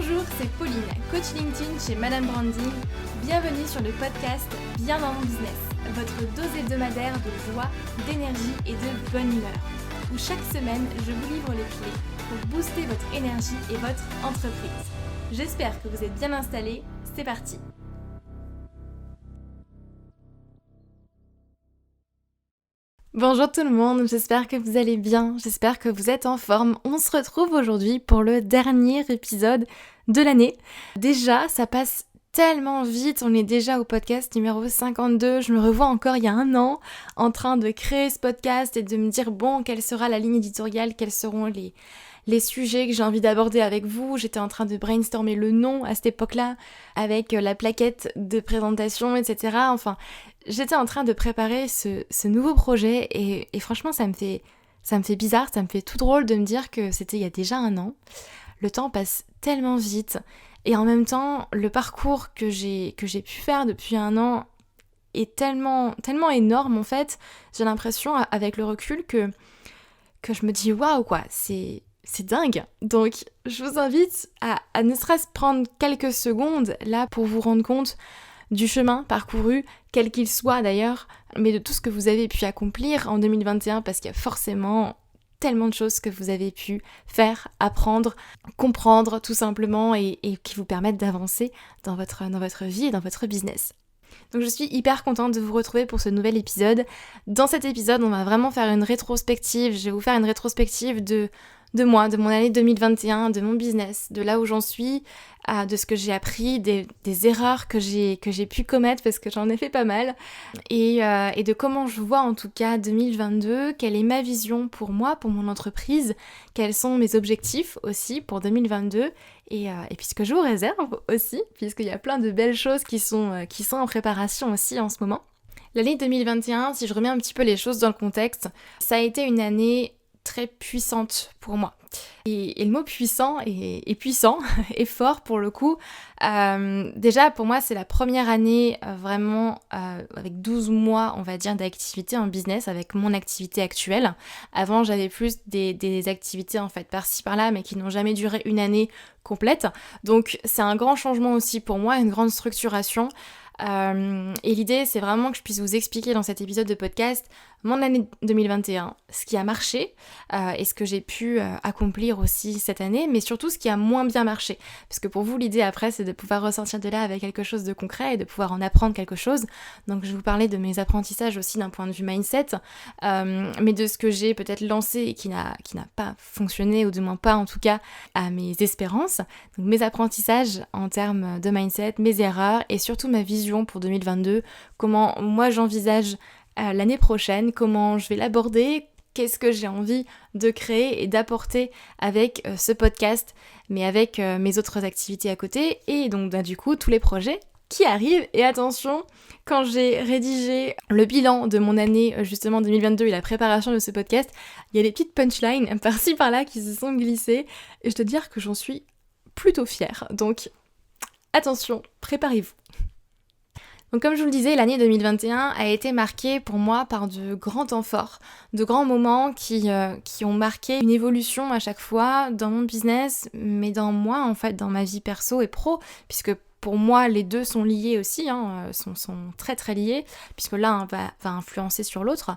Bonjour, c'est Pauline, coach LinkedIn chez Madame Branding. Bienvenue sur le podcast Bien dans mon business, votre dose hebdomadaire de joie, d'énergie et de bonne humeur, où chaque semaine, je vous livre les clés pour booster votre énergie et votre entreprise. J'espère que vous êtes bien installés, c'est parti. Bonjour tout le monde, j'espère que vous allez bien, j'espère que vous êtes en forme. On se retrouve aujourd'hui pour le dernier épisode de l'année. Déjà, ça passe tellement vite, on est déjà au podcast numéro 52. Je me revois encore il y a un an en train de créer ce podcast et de me dire bon, quelle sera la ligne éditoriale, quels seront les sujets que j'ai envie d'aborder avec vous. J'étais en train de brainstormer le nom à cette époque-là, avec la plaquette de présentation, etc. Enfin, j'étais en train de préparer ce nouveau projet et franchement, ça me fait bizarre, ça me fait tout drôle de me dire que c'était il y a déjà un an. Le temps passe tellement vite et en même temps, le parcours que j'ai pu faire depuis un an est tellement énorme en fait. J'ai l'impression, avec le recul, que je me dis waouh quoi, c'est dingue. Donc je vous invite à ne serait-ce prendre quelques secondes là pour vous rendre compte du chemin parcouru, quel qu'il soit d'ailleurs, mais de tout ce que vous avez pu accomplir en 2021, parce qu'il y a forcément tellement de choses que vous avez pu faire, apprendre, comprendre tout simplement et qui vous permettent d'avancer dans votre vie et dans votre business. Donc je suis hyper contente de vous retrouver pour ce nouvel épisode. Dans cet épisode, on va vraiment faire une rétrospective. Je vais vous faire une rétrospective de moi, de mon année 2021, de mon business, de là où j'en suis, de ce que j'ai appris, des erreurs que j'ai pu commettre parce que j'en ai fait pas mal, et de comment je vois en tout cas 2022, quelle est ma vision pour moi, pour mon entreprise, quels sont mes objectifs aussi pour 2022, et puis ce que je vous réserve aussi, puisqu'il y a plein de belles choses qui sont en préparation aussi en ce moment. L'année 2021, si je remets un petit peu les choses dans le contexte, ça a été une année très puissante pour moi. Et le mot puissant est puissant et fort pour le coup. Déjà pour moi c'est la première année vraiment avec 12 mois on va dire d'activité en business avec mon activité actuelle. Avant j'avais plus des activités en fait par-ci par-là mais qui n'ont jamais duré une année complète. Donc c'est un grand changement aussi pour moi, une grande structuration. Et l'idée c'est vraiment que je puisse vous expliquer dans cet épisode de podcast mon année 2021, ce qui a marché et ce que j'ai pu accomplir aussi cette année, mais surtout ce qui a moins bien marché, parce que pour vous l'idée après c'est de pouvoir ressortir de là avec quelque chose de concret et de pouvoir en apprendre quelque chose. Donc je vais vous parler de mes apprentissages aussi d'un point de vue mindset, mais de ce que j'ai peut-être lancé et qui n'a pas fonctionné, ou du moins pas en tout cas à mes espérances. Donc mes apprentissages en termes de mindset, mes erreurs et surtout ma vision pour 2022, comment moi j'envisage l'année prochaine, comment je vais l'aborder, qu'est-ce que j'ai envie de créer et d'apporter avec ce podcast, mais avec mes autres activités à côté, et donc du coup tous les projets qui arrivent. Et attention, quand j'ai rédigé le bilan de mon année justement 2022 et la préparation de ce podcast, il y a des petites punchlines par-ci par-là qui se sont glissées, et je dois dire que j'en suis plutôt fière. Donc attention, préparez-vous. Donc comme je vous le disais, l'année 2021 a été marquée pour moi par de grands temps forts, de grands moments qui ont marqué une évolution à chaque fois dans mon business, mais dans moi en fait, dans ma vie perso et pro, puisque pour moi les deux sont liés aussi, sont très très liés, puisque l'un va influencer sur l'autre.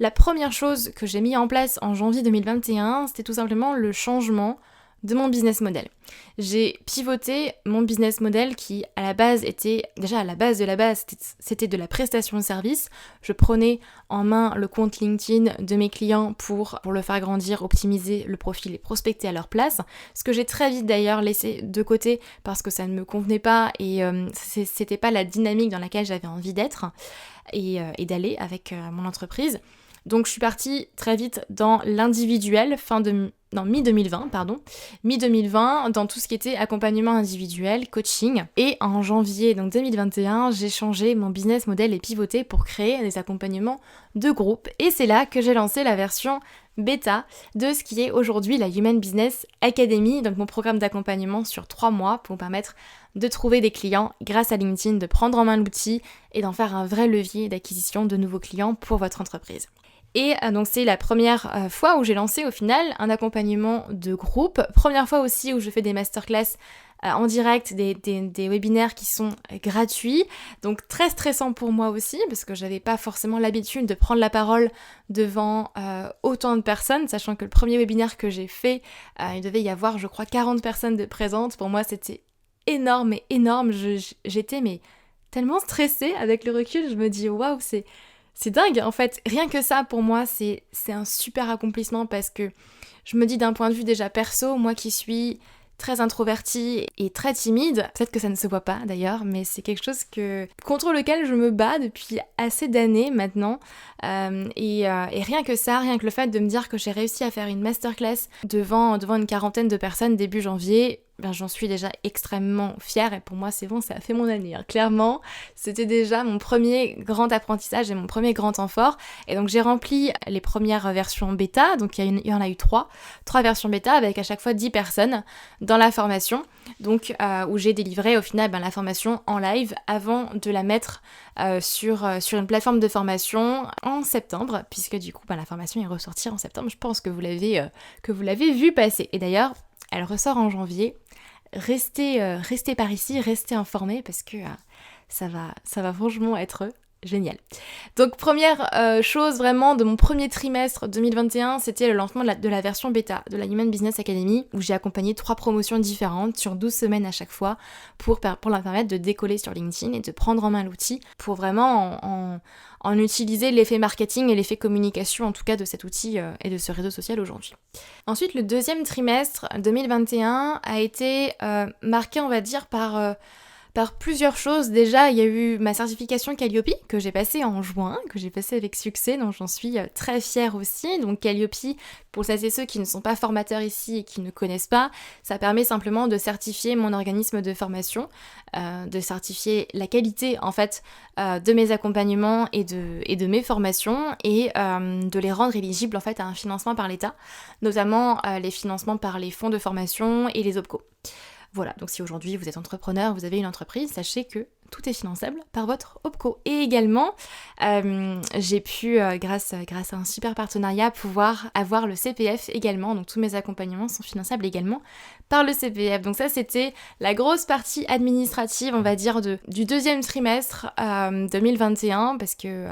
La première chose que j'ai mis en place en janvier 2021, c'était tout simplement le changement de mon business model. J'ai pivoté mon business model qui à la base était, déjà à la base de la base, c'était de la prestation de service. Je prenais en main le compte LinkedIn de mes clients pour le faire grandir, optimiser le profil et prospecter à leur place. Ce que j'ai très vite d'ailleurs laissé de côté parce que ça ne me convenait pas et c'était pas la dynamique dans laquelle j'avais envie d'être et d'aller avec mon entreprise. Donc je suis partie très vite dans l'individuel, mi-2020, dans tout ce qui était accompagnement individuel, coaching. Et en janvier donc 2021, j'ai changé mon business model et pivoté pour créer des accompagnements de groupe. Et c'est là que j'ai lancé la version bêta de ce qui est aujourd'hui la Human Business Academy, donc mon programme d'accompagnement sur 3 mois pour vous permettre de trouver des clients grâce à LinkedIn, de prendre en main l'outil et d'en faire un vrai levier d'acquisition de nouveaux clients pour votre entreprise. Et donc c'est la première fois où j'ai lancé au final un accompagnement de groupe, première fois aussi où je fais des masterclass en direct, des webinaires qui sont gratuits. Donc très stressant pour moi aussi, parce que j'avais pas forcément l'habitude de prendre la parole devant autant de personnes, sachant que le premier webinaire que j'ai fait, il devait y avoir, je crois, 40 personnes de présentes. Pour moi, c'était énorme et énorme. J'étais mais tellement stressée avec le recul. Je me dis, waouh, c'est dingue. En fait, rien que ça, pour moi, c'est un super accomplissement parce que je me dis d'un point de vue déjà perso, moi qui suis très introvertie et très timide, peut-être que ça ne se voit pas d'ailleurs, mais c'est quelque chose contre lequel je me bats depuis assez d'années maintenant. Et rien que ça, rien que le fait de me dire que j'ai réussi à faire une masterclass devant une quarantaine de personnes début janvier, ben j'en suis déjà extrêmement fière et pour moi c'est bon, ça a fait mon année. Hein. Clairement, c'était déjà mon premier grand apprentissage et mon premier grand temps fort. Et donc j'ai rempli les premières versions bêta, donc il y en a eu trois versions bêta avec à chaque fois 10 personnes dans la formation, donc où j'ai délivré au final la formation en live avant de la mettre sur une plateforme de formation en septembre, puisque du coup la formation est ressortie en septembre. Je pense que vous l'avez vu passer. Et d'ailleurs, elle ressort en janvier. Restez par ici, restez informés parce que ça va franchement être génial. Donc première chose vraiment de mon premier trimestre 2021, c'était le lancement de la version bêta de la Human Business Academy où j'ai accompagné 3 promotions différentes sur 12 semaines à chaque fois pour leur permettre de décoller sur LinkedIn et de prendre en main l'outil pour vraiment en utiliser l'effet marketing et l'effet communication en tout cas de cet outil et de ce réseau social aujourd'hui. Ensuite, le deuxième trimestre 2021 a été marqué, on va dire, par plusieurs choses. Déjà, il y a eu ma certification Calliope que j'ai passée en juin, que j'ai passée avec succès, donc j'en suis très fière aussi. Donc Calliope, pour celles et ceux qui ne sont pas formateurs ici et qui ne connaissent pas, ça permet simplement de certifier mon organisme de formation, de certifier la qualité en fait de mes accompagnements et de mes formations et de les rendre éligibles en fait à un financement par l'État, notamment les financements par les fonds de formation et les OPCO. Voilà, donc si aujourd'hui vous êtes entrepreneur, vous avez une entreprise, sachez que tout est finançable par votre OPCO. Et également, j'ai pu, grâce à un super partenariat, pouvoir avoir le CPF également. Donc tous mes accompagnements sont finançables également par le CPF. Donc ça, c'était la grosse partie administrative, on va dire, du deuxième trimestre 2021, parce que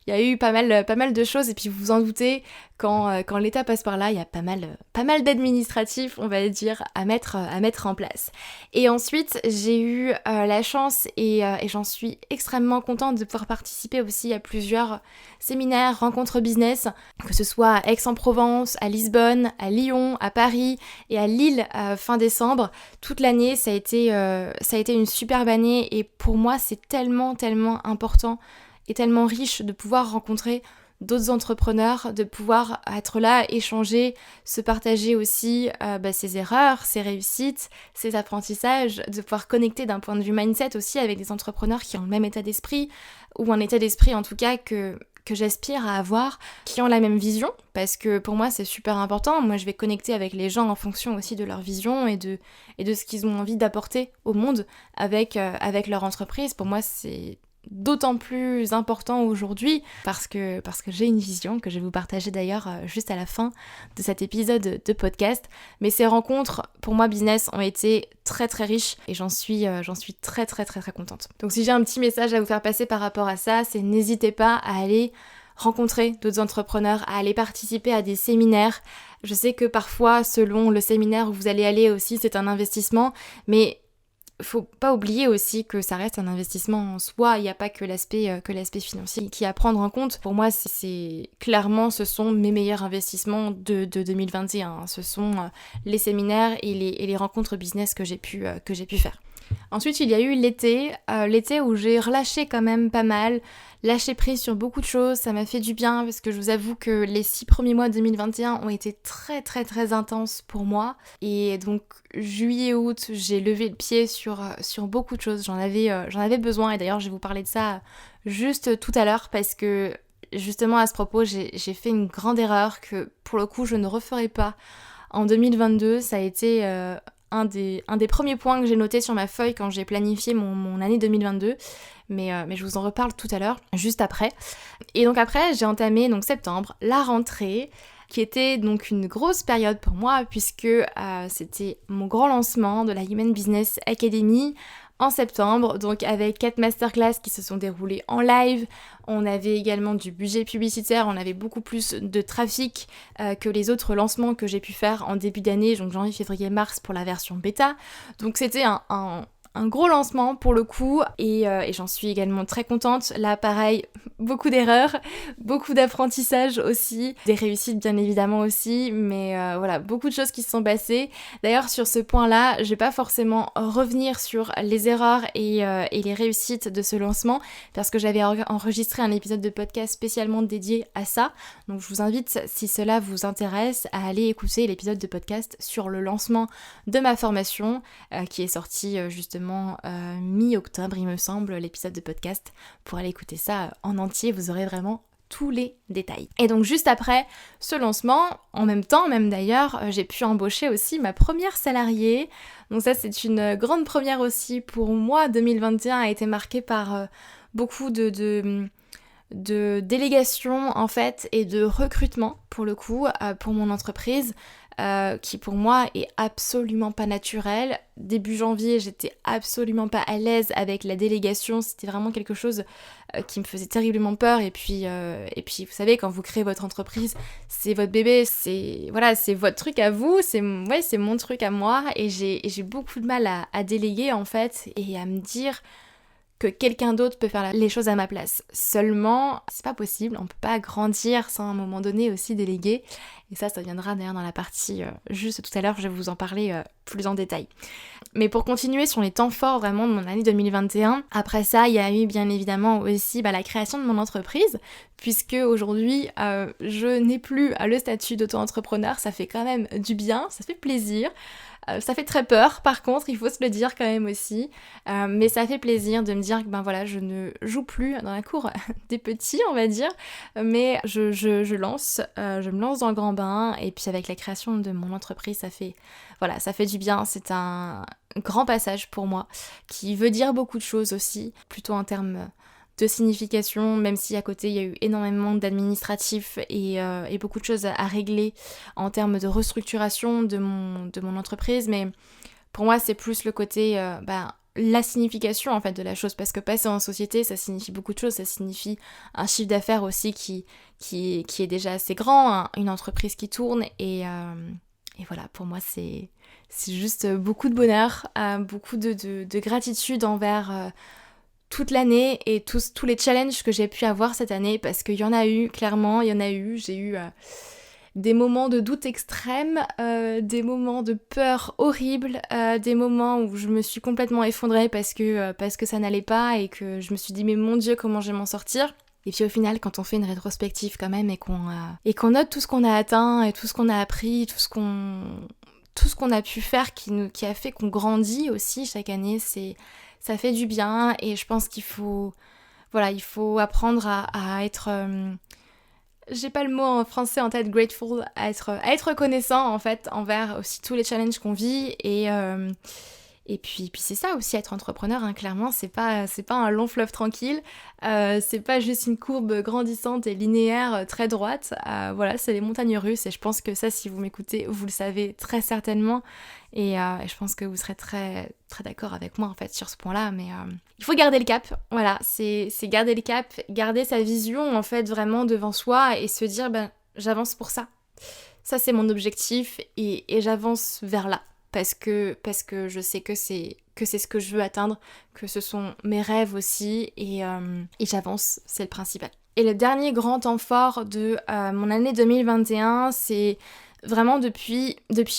il y a eu pas mal de choses, et puis vous vous en doutez, quand l'État passe par là, il y a pas mal d'administratifs, on va dire, à mettre en place. Et ensuite, j'ai eu la chance, et j'en suis extrêmement contente de pouvoir participer aussi à plusieurs séminaires, rencontres business, que ce soit à Aix-en-Provence, à Lisbonne, à Lyon, à Paris et à Lille fin décembre. Toute l'année, ça a été une superbe année, et pour moi, c'est tellement important et tellement riche de pouvoir rencontrer d'autres entrepreneurs, de pouvoir être là, échanger, se partager aussi ses erreurs, ses réussites, ses apprentissages, de pouvoir connecter d'un point de vue mindset aussi avec des entrepreneurs qui ont le même état d'esprit, ou un état d'esprit en tout cas que j'aspire à avoir, qui ont la même vision, parce que pour moi c'est super important. Moi je vais connecter avec les gens en fonction aussi de leur vision et de ce qu'ils ont envie d'apporter au monde avec leur entreprise. Pour moi c'est d'autant plus important aujourd'hui parce que j'ai une vision que je vais vous partager d'ailleurs juste à la fin de cet épisode de podcast. Mais ces rencontres pour moi business ont été très riches et j'en suis très contente. Donc si j'ai un petit message à vous faire passer par rapport à ça, c'est n'hésitez pas à aller rencontrer d'autres entrepreneurs, à aller participer à des séminaires. Je sais que parfois selon le séminaire où vous allez aller aussi c'est un investissement, mais faut pas oublier aussi que ça reste un investissement en soi. Il n'y a pas que l'aspect financier qui est à prendre en compte. Pour moi, ce sont mes meilleurs investissements de 2021. Ce sont les séminaires et les rencontres business que j'ai pu faire. Ensuite, il y a eu l'été où j'ai relâché quand même pas mal, lâché prise sur beaucoup de choses, ça m'a fait du bien parce que je vous avoue que les 6 premiers mois de 2021 ont été très intenses pour moi. Et donc juillet, août, j'ai levé le pied sur beaucoup de choses, j'en avais besoin, et d'ailleurs je vais vous parler de ça juste tout à l'heure parce que justement à ce propos j'ai fait une grande erreur que pour le coup je ne referai pas en 2022. Ça a été un des premiers points que j'ai noté sur ma feuille quand j'ai planifié mon année 2022, mais je vous en reparle tout à l'heure, juste après. Et donc après, j'ai entamé donc septembre, la rentrée, qui était donc une grosse période pour moi puisque c'était mon grand lancement de la Human Business Academy en septembre, donc avec 4 masterclass qui se sont déroulées en live. On avait également du budget publicitaire, on avait beaucoup plus de trafic que les autres lancements que j'ai pu faire en début d'année, donc janvier, février, mars pour la version bêta. Donc c'était un gros lancement pour le coup et j'en suis également très contente. Là pareil, beaucoup d'erreurs, beaucoup d'apprentissage aussi, des réussites bien évidemment aussi, mais voilà, beaucoup de choses qui se sont passées. D'ailleurs sur ce point-là, je vais pas forcément revenir sur les erreurs et les réussites de ce lancement parce que j'avais enregistré un épisode de podcast spécialement dédié à ça. Donc je vous invite, si cela vous intéresse, à aller écouter l'épisode de podcast sur le lancement de ma formation qui est sorti justement mi-octobre il me semble, l'épisode de podcast. Pour aller écouter ça en entier, vous aurez vraiment tous les détails. Et donc juste après ce lancement, en même temps même d'ailleurs, j'ai pu embaucher aussi ma première salariée. Donc ça c'est une grande première aussi pour moi. 2021 a été marqué par beaucoup de délégation en fait et de recrutement pour le coup pour mon entreprise qui pour moi est absolument pas naturel. Début janvier j'étais absolument pas à l'aise avec la délégation, c'était vraiment quelque chose qui me faisait terriblement peur et puis vous savez quand vous créez votre entreprise c'est votre bébé, c'est votre truc à vous, c'est mon truc à moi et j'ai beaucoup de mal à déléguer en fait et à me dire que quelqu'un d'autre peut faire les choses à ma place. Seulement, c'est pas possible, on peut pas grandir sans à un moment donné aussi déléguer. Et ça viendra d'ailleurs dans la partie juste tout à l'heure, je vais vous en parler plus en détail. Mais pour continuer sur les temps forts vraiment de mon année 2021, après ça, il y a eu bien évidemment aussi la création de mon entreprise, puisque aujourd'hui, je n'ai plus le statut d'auto-entrepreneur, ça fait quand même du bien, ça fait plaisir. Ça fait très peur par contre, il faut se le dire quand même aussi, mais ça fait plaisir de me dire que je ne joue plus dans la cour des petits on va dire, mais je me lance dans le grand bain et puis avec la création de mon entreprise ça fait du bien, c'est un grand passage pour moi qui veut dire beaucoup de choses aussi, plutôt en termes de signification, même si à côté il y a eu énormément d'administratifs et beaucoup de choses à régler en termes de restructuration de mon entreprise, mais pour moi c'est plus le côté la signification en fait de la chose, parce que passer en société ça signifie beaucoup de choses, ça signifie un chiffre d'affaires aussi qui est déjà assez grand, hein, une entreprise qui tourne et voilà, pour moi c'est juste beaucoup de bonheur, beaucoup de gratitude envers toute l'année et tous les challenges que j'ai pu avoir cette année, parce qu'il y en a eu, clairement, j'ai eu des moments de doute extrême, des moments de peur horrible, des moments où je me suis complètement effondrée parce que ça n'allait pas et que je me suis dit mais mon Dieu comment je vais m'en sortir. Et puis au final quand on fait une rétrospective quand même et qu'on note tout ce qu'on a atteint et tout ce qu'on a appris, tout ce qu'on a pu faire qui a fait qu'on grandit aussi chaque année, ça fait du bien et je pense qu'il faut apprendre à être, j'ai pas le mot en français en tête, grateful, à être reconnaissant en fait envers aussi tous les challenges qu'on vit et puis c'est ça aussi être entrepreneur, hein, clairement c'est pas un long fleuve tranquille, c'est pas juste une courbe grandissante et linéaire très droite, c'est les montagnes russes et je pense que ça si vous m'écoutez vous le savez très certainement et je pense que vous serez très, très d'accord avec moi en fait sur ce point-là, mais il faut garder le cap, voilà, c'est garder le cap, garder sa vision en fait vraiment devant soi et se dire j'avance pour ça c'est mon objectif et j'avance vers là. Parce que je sais que c'est ce que je veux atteindre, que ce sont mes rêves aussi, et j'avance, c'est le principal. Et le dernier grand temps fort de mon année 2021, c'est vraiment depuis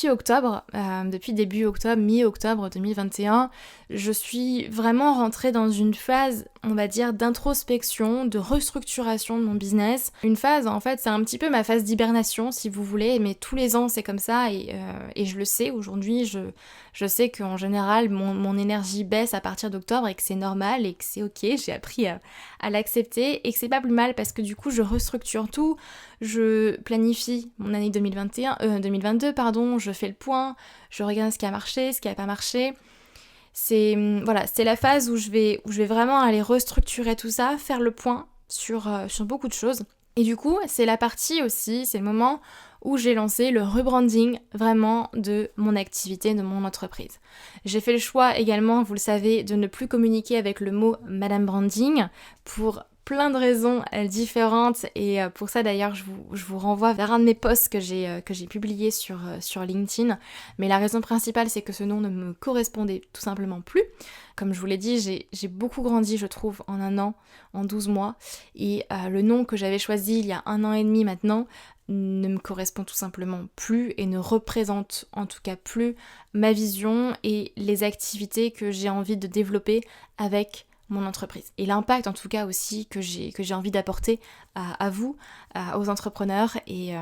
octobre, depuis début octobre, mi-octobre 2021, je suis vraiment rentrée dans une phase, on va dire, d'introspection, de restructuration de mon business. Une phase, en fait, c'est un petit peu ma phase d'hibernation, si vous voulez, mais tous les ans, c'est comme ça, et je le sais, aujourd'hui, je sais qu'en général, mon énergie baisse à partir d'octobre, et que c'est normal, et que c'est ok, j'ai appris à l'accepter, et que c'est pas plus mal, parce que du coup, je restructure tout, je planifie mon année 2022, je fais le point, je regarde ce qui a marché, ce qui a pas marché. C'est la phase où je vais vraiment aller restructurer tout ça, faire le point sur beaucoup de choses. Et du coup, c'est la partie aussi, c'est le moment où j'ai lancé le rebranding vraiment de mon activité, de mon entreprise. J'ai fait le choix également, vous le savez, de ne plus communiquer avec le mot Madame Branding pour plein de raisons différentes, et pour ça d'ailleurs je vous renvoie vers un de mes posts que j'ai publié sur LinkedIn. Mais la raison principale, c'est que ce nom ne me correspondait tout simplement plus. Comme je vous l'ai dit, j'ai beaucoup grandi, je trouve, en un an, en 12 mois, et le nom que j'avais choisi il y a 1 an et demi maintenant ne me correspond tout simplement plus et ne représente en tout cas plus ma vision et les activités que j'ai envie de développer avec mon entreprise. Et l'impact en tout cas aussi que j'ai envie d'apporter à vous, aux entrepreneurs et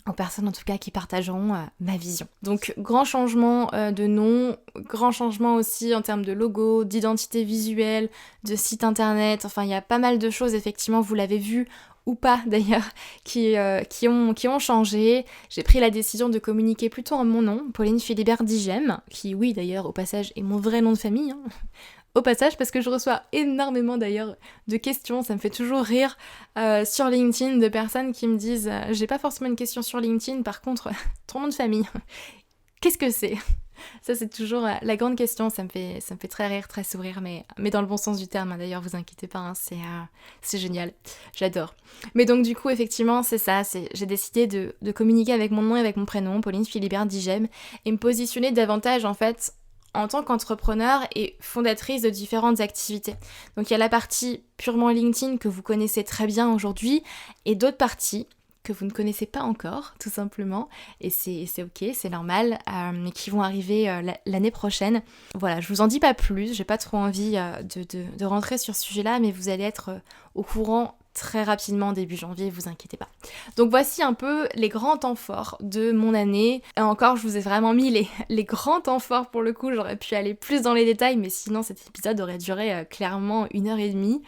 aux personnes en tout cas qui partageront ma vision. Donc grand changement de nom, grand changement aussi en termes de logo, d'identité visuelle, de site internet, enfin il y a pas mal de choses effectivement, vous l'avez vu ou pas d'ailleurs, qui ont changé. J'ai pris la décision de communiquer plutôt en mon nom, Pauline Philibert Digem, qui oui d'ailleurs au passage est mon vrai nom de famille, hein. Au passage, parce que je reçois énormément d'ailleurs de questions, ça me fait toujours rire sur LinkedIn de personnes qui me disent j'ai pas forcément une question sur LinkedIn, par contre ton nom de famille, qu'est-ce que c'est? Ça c'est toujours la grande question, ça me fait très rire, très sourire, mais dans le bon sens du terme, hein. D'ailleurs vous inquiétez pas, hein, c'est génial, j'adore. Mais donc du coup effectivement c'est ça, j'ai décidé de communiquer avec mon nom et avec mon prénom, Pauline Philibert Digem, et me positionner davantage en fait en tant qu'entrepreneur et fondatrice de différentes activités. Donc il y a la partie purement LinkedIn que vous connaissez très bien aujourd'hui, et d'autres parties que vous ne connaissez pas encore, tout simplement, et c'est ok, c'est normal, mais qui vont arriver l'année prochaine. Voilà, je vous en dis pas plus, j'ai pas trop envie de rentrer sur ce sujet-là, mais vous allez être au courant très rapidement début janvier, vous inquiétez pas. Donc voici un peu les grands temps forts de mon année. Et encore, je vous ai vraiment mis les grands temps forts pour le coup, j'aurais pu aller plus dans les détails, mais sinon cet épisode aurait duré clairement 1 heure et demie.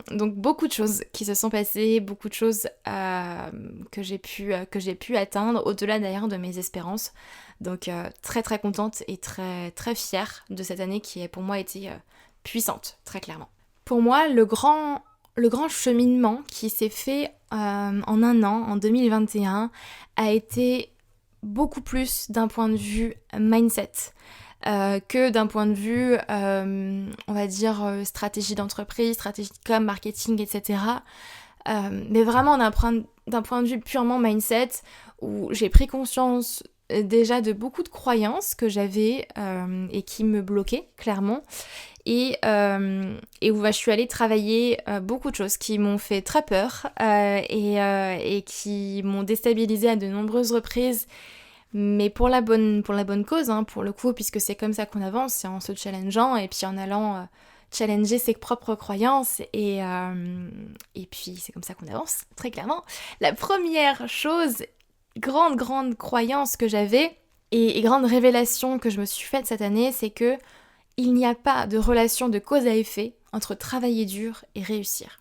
Donc beaucoup de choses qui se sont passées, beaucoup de choses que j'ai pu atteindre, au-delà d'ailleurs de mes espérances. Donc très très contente et très très fière de cette année qui a pour moi été puissante, très clairement. Pour moi, le grand cheminement qui s'est fait en un an, en 2021, a été beaucoup plus d'un point de vue mindset que d'un point de vue, on va dire, stratégie d'entreprise, stratégie de com, marketing, etc. Mais vraiment d'un point de vue purement mindset, où j'ai pris conscience déjà de beaucoup de croyances que j'avais et qui me bloquaient, clairement. Et où je suis allée travailler beaucoup de choses qui m'ont fait très peur et qui m'ont déstabilisée à de nombreuses reprises, mais pour la bonne cause, hein, pour le coup, puisque c'est comme ça qu'on avance, c'est en se challengeant et puis en allant challenger ses propres croyances et puis c'est comme ça qu'on avance, très clairement. La première chose, grande croyance que j'avais et grande révélation que je me suis faite cette année, c'est que il n'y a pas de relation de cause à effet entre travailler dur et réussir.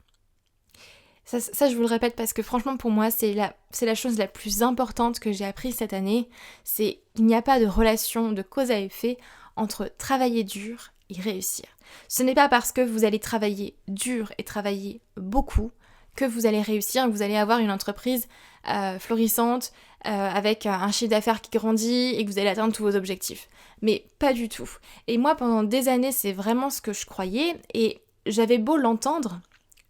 Ça, je vous le répète parce que franchement pour moi c'est la chose la plus importante que j'ai appris cette année, c'est il n'y a pas de relation de cause à effet entre travailler dur et réussir. Ce n'est pas parce que vous allez travailler dur et travailler beaucoup que vous allez réussir, que vous allez avoir une entreprise florissante, avec un chiffre d'affaires qui grandit et que vous allez atteindre tous vos objectifs. Mais pas du tout. Et moi, pendant des années, c'est vraiment ce que je croyais, et j'avais beau l'entendre,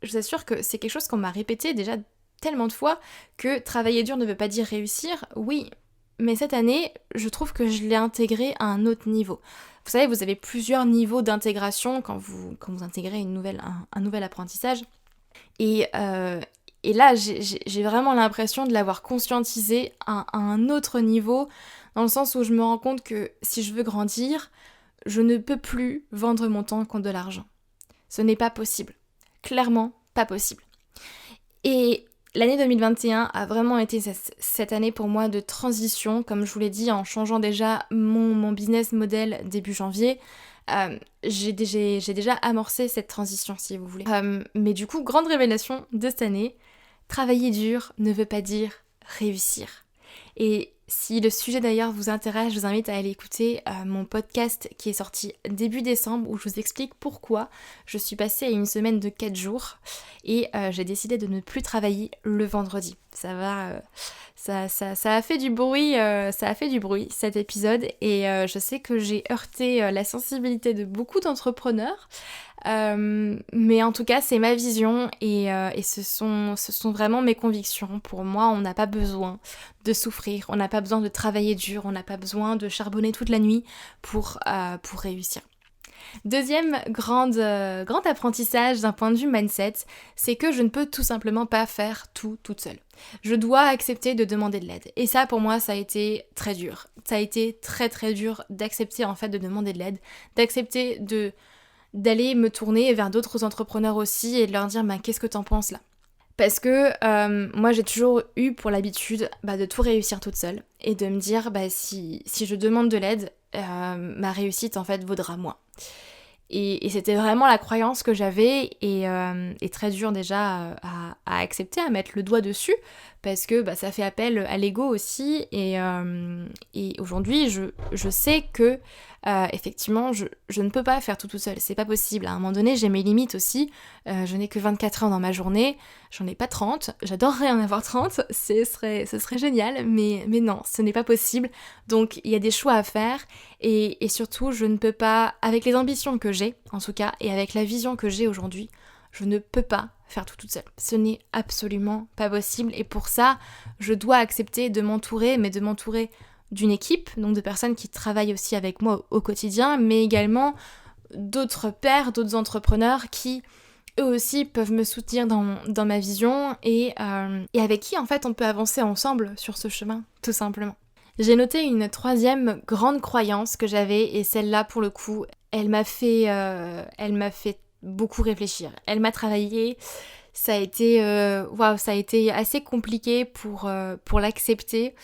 je vous assure que c'est quelque chose qu'on m'a répété déjà tellement de fois, que travailler dur ne veut pas dire réussir. Oui, mais cette année, je trouve que je l'ai intégré à un autre niveau. Vous savez, vous avez plusieurs niveaux d'intégration quand vous intégrez un nouvel apprentissage. Et là, j'ai vraiment l'impression de l'avoir conscientisé à un autre niveau, dans le sens où je me rends compte que si je veux grandir, je ne peux plus vendre mon temps contre de l'argent. Ce n'est pas possible. Clairement, pas possible. Et l'année 2021 a vraiment été cette année pour moi de transition, comme je vous l'ai dit, en changeant déjà mon business model début janvier. J'ai déjà amorcé cette transition, si vous voulez. Mais du coup, grande révélation de cette année, travailler dur ne veut pas dire réussir. Et si le sujet d'ailleurs vous intéresse, je vous invite à aller écouter mon podcast qui est sorti début décembre où je vous explique pourquoi je suis passée à une semaine de 4 jours et j'ai décidé de ne plus travailler le vendredi. Ça a fait du bruit, cet épisode et je sais que j'ai heurté la sensibilité de beaucoup d'entrepreneurs. Mais en tout cas c'est ma vision et ce sont vraiment mes convictions. Pour moi, on n'a pas besoin de souffrir, on n'a pas besoin de travailler dur, on n'a pas besoin de charbonner toute la nuit pour réussir. Deuxième grand apprentissage d'un point de vue mindset, c'est que je ne peux tout simplement pas faire tout toute seule. Je dois accepter de demander de l'aide. Et ça, pour moi, ça a été très dur. Ça a été très très dur d'accepter en fait de demander de l'aide, d'accepter d'aller me tourner vers d'autres entrepreneurs aussi et de leur dire qu'est-ce que t'en penses là ? Parce que moi j'ai toujours eu pour l'habitude de tout réussir toute seule et de me dire si je demande de l'aide, ma réussite en fait vaudra moins. Et c'était vraiment la croyance que j'avais et très dur déjà à accepter, à mettre le doigt dessus parce que ça fait appel à l'ego aussi et aujourd'hui je sais que effectivement je ne peux pas faire tout toute seule, c'est pas possible. À un moment donné j'ai mes limites aussi, je n'ai que 24 heures dans ma journée, j'en ai pas 30, j'adorerais en avoir 30, ce serait génial, mais non, ce n'est pas possible. Donc il y a des choix à faire et surtout je ne peux pas, avec les ambitions que j'ai en tout cas et avec la vision que j'ai aujourd'hui, je ne peux pas faire tout toute seule. Ce n'est absolument pas possible et pour ça je dois accepter de m'entourer, mais de m'entourer d'une équipe, donc de personnes qui travaillent aussi avec moi au quotidien, mais également d'autres pairs, d'autres entrepreneurs qui eux aussi peuvent me soutenir dans ma vision et avec qui en fait on peut avancer ensemble sur ce chemin, tout simplement. J'ai noté une troisième grande croyance que j'avais et celle-là pour le coup, elle m'a fait beaucoup réfléchir. Elle m'a travaillé, ça a été assez compliqué pour l'accepter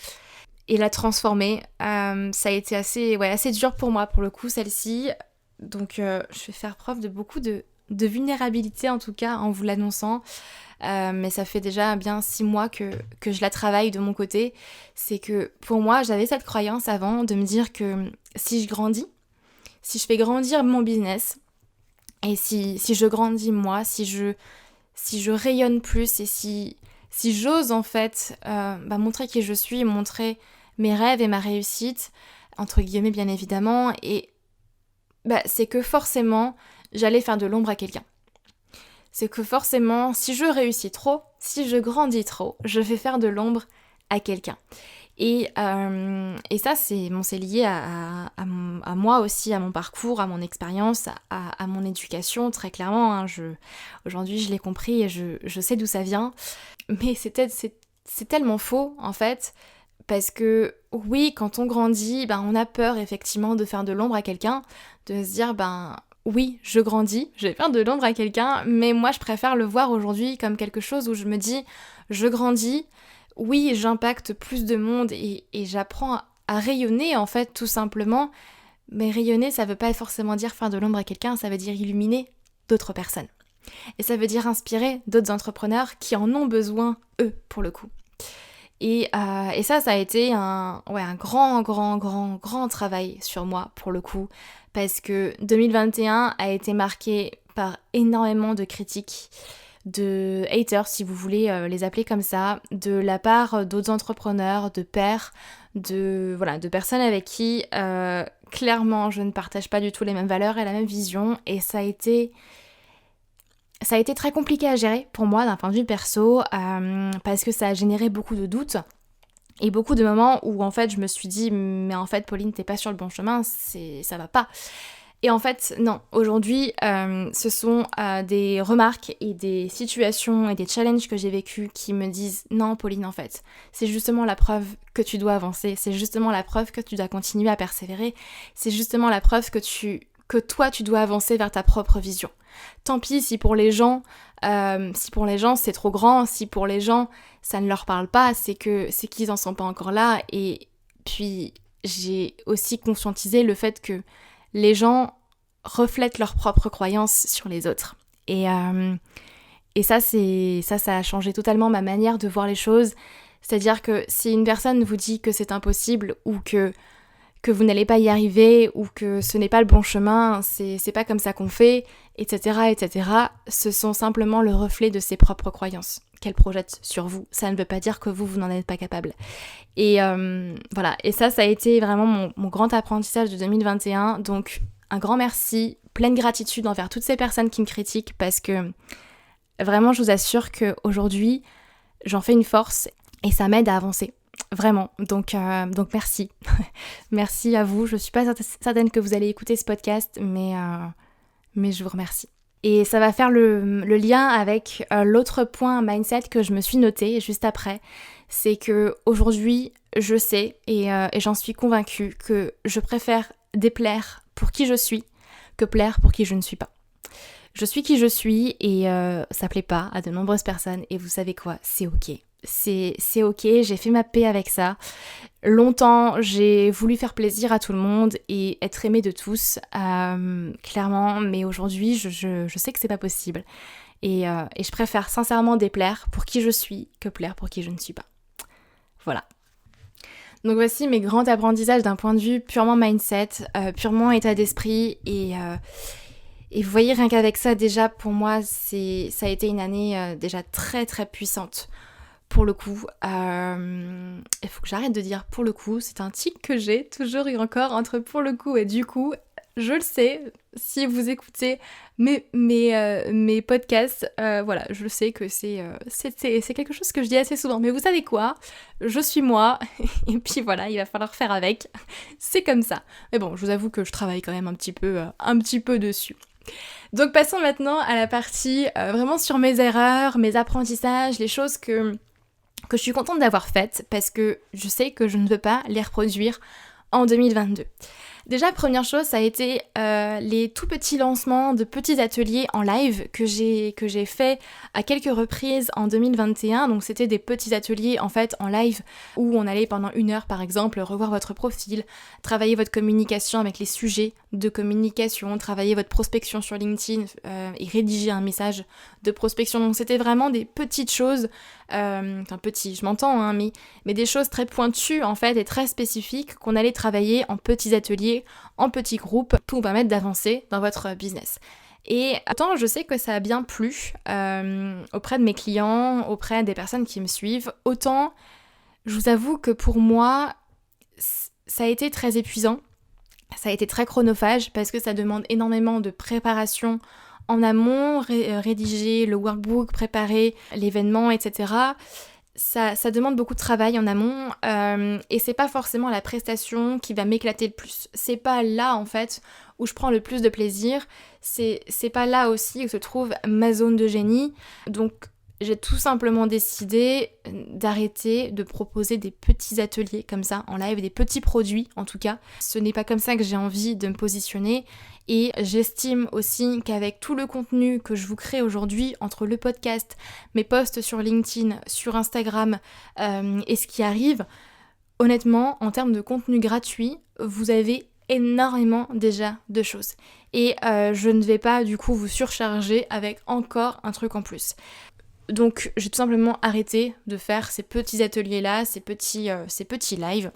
et la transformer. Ça a été assez dur pour moi pour le coup celle-ci. Donc je vais faire preuve de beaucoup de vulnérabilité en tout cas en vous l'annonçant. Mais ça fait déjà bien 6 mois que je la travaille de mon côté. C'est que pour moi j'avais cette croyance avant de me dire que si je grandis, si je fais grandir mon business et si je grandis moi, si je rayonne plus et si j'ose en fait montrer qui je suis, montrer mes rêves et ma réussite, entre guillemets bien évidemment, et c'est que forcément j'allais faire de l'ombre à quelqu'un. C'est que forcément si je réussis trop, si je grandis trop, je vais faire de l'ombre à quelqu'un. Et ça c'est lié à moi aussi, à mon parcours, à mon expérience, à mon éducation très clairement. Hein. Aujourd'hui je l'ai compris et je sais d'où ça vient. Mais c'est tellement faux en fait. Parce que oui, quand on grandit, on a peur effectivement de faire de l'ombre à quelqu'un, de se dire oui, je grandis, je vais faire de l'ombre à quelqu'un, mais moi je préfère le voir aujourd'hui comme quelque chose où je me dis je grandis, oui j'impacte plus de monde et j'apprends à rayonner en fait tout simplement, mais rayonner ça veut pas forcément dire faire de l'ombre à quelqu'un, ça veut dire illuminer d'autres personnes. Et ça veut dire inspirer d'autres entrepreneurs qui en ont besoin eux pour le coup. Et ça a été un grand travail sur moi pour le coup, parce que 2021 a été marqué par énormément de critiques, de haters si vous voulez les appeler comme ça, de la part d'autres entrepreneurs, de pairs, de personnes avec qui clairement je ne partage pas du tout les mêmes valeurs et la même vision, et ça a été très compliqué à gérer pour moi d'un point de vue perso parce que ça a généré beaucoup de doutes et beaucoup de moments où en fait je me suis dit mais en fait Pauline t'es pas sur le bon chemin, ça va pas. Et en fait non, aujourd'hui ce sont des remarques et des situations et des challenges que j'ai vécus qui me disent non Pauline en fait c'est justement la preuve que tu dois avancer, c'est justement la preuve que tu dois continuer à persévérer, c'est justement la preuve que toi tu dois avancer vers ta propre vision. Tant pis si pour les gens c'est trop grand, si pour les gens ça ne leur parle pas, c'est qu'ils en sont pas encore là. Et puis j'ai aussi conscientisé le fait que les gens reflètent leurs propres croyances sur les autres. Et ça a changé totalement ma manière de voir les choses. C'est-à-dire que si une personne vous dit que c'est impossible ou que vous n'allez pas y arriver ou que ce n'est pas le bon chemin, c'est pas comme ça qu'on fait, etc., etc., ce sont simplement le reflet de ses propres croyances qu'elle projette sur vous. Ça ne veut pas dire que vous n'en êtes pas capable. Et voilà, et ça a été vraiment mon grand apprentissage de 2021. Donc un grand merci, pleine gratitude envers toutes ces personnes qui me critiquent parce que vraiment je vous assure qu'aujourd'hui j'en fais une force et ça m'aide à avancer. Vraiment, donc merci. Merci à vous, je suis pas certaine que vous allez écouter ce podcast, mais je vous remercie. Et ça va faire le lien avec l'autre point mindset que je me suis noté juste après, c'est que aujourd'hui je sais et j'en suis convaincue que je préfère déplaire pour qui je suis que plaire pour qui je ne suis pas. Je suis qui je suis et ça plaît pas à de nombreuses personnes et vous savez quoi, c'est ok. C'est ok, j'ai fait ma paix avec ça. Longtemps, j'ai voulu faire plaisir à tout le monde et être aimée de tous, clairement, mais aujourd'hui, je sais que c'est pas possible. Et je préfère sincèrement déplaire pour qui je suis que plaire pour qui je ne suis pas. Voilà. Donc voici mes grands apprentissages d'un point de vue purement mindset, purement état d'esprit et vous voyez, rien qu'avec ça, déjà, pour moi, ça a été une année déjà très très puissante. Pour le coup, il faut que j'arrête de dire pour le coup, c'est un tic que j'ai toujours et encore entre pour le coup et du coup. Je le sais, si vous écoutez mes podcasts, voilà, je sais que c'est quelque chose que je dis assez souvent. Mais vous savez quoi ? Je suis moi, et puis voilà, il va falloir faire avec. C'est comme ça. Mais bon, je vous avoue que je travaille quand même un petit peu dessus. Donc passons maintenant à la partie vraiment sur mes erreurs, mes apprentissages, les choses que je suis contente d'avoir faites parce que je sais que je ne veux pas les reproduire en 2022. Déjà, première chose, ça a été les tout petits lancements de petits ateliers en live que j'ai fait à quelques reprises en 2021. Donc c'était des petits ateliers en fait en live où on allait pendant 1 heure par exemple revoir votre profil, travailler votre communication avec les sujets de communication, travailler votre prospection sur LinkedIn et rédiger un message de prospection. Donc c'était vraiment des petites choses, enfin petit, je m'entends, hein, mais des choses très pointues en fait et très spécifiques qu'on allait travailler en petits ateliers, en petits groupes pour vous permettre d'avancer dans votre business. Et autant je sais que ça a bien plu auprès de mes clients, auprès des personnes qui me suivent, autant je vous avoue que pour moi ça a été très épuisant, ça a été très chronophage parce que ça demande énormément de préparation en amont, rédiger le workbook, préparer l'événement, etc. Ça demande beaucoup de travail en amont et c'est pas forcément la prestation qui va m'éclater le plus. C'est pas là en fait où je prends le plus de plaisir, c'est pas là aussi où se trouve ma zone de génie. Donc j'ai tout simplement décidé d'arrêter de proposer des petits ateliers comme ça en live, des petits produits en tout cas. Ce n'est pas comme ça que j'ai envie de me positionner et j'estime aussi qu'avec tout le contenu que je vous crée aujourd'hui entre le podcast, mes posts sur LinkedIn, sur Instagram et ce qui arrive, honnêtement en termes de contenu gratuit, vous avez énormément déjà de choses. Et je ne vais pas du coup vous surcharger avec encore un truc en plus. Donc j'ai tout simplement arrêté de faire ces petits ateliers-là, ces petits lives.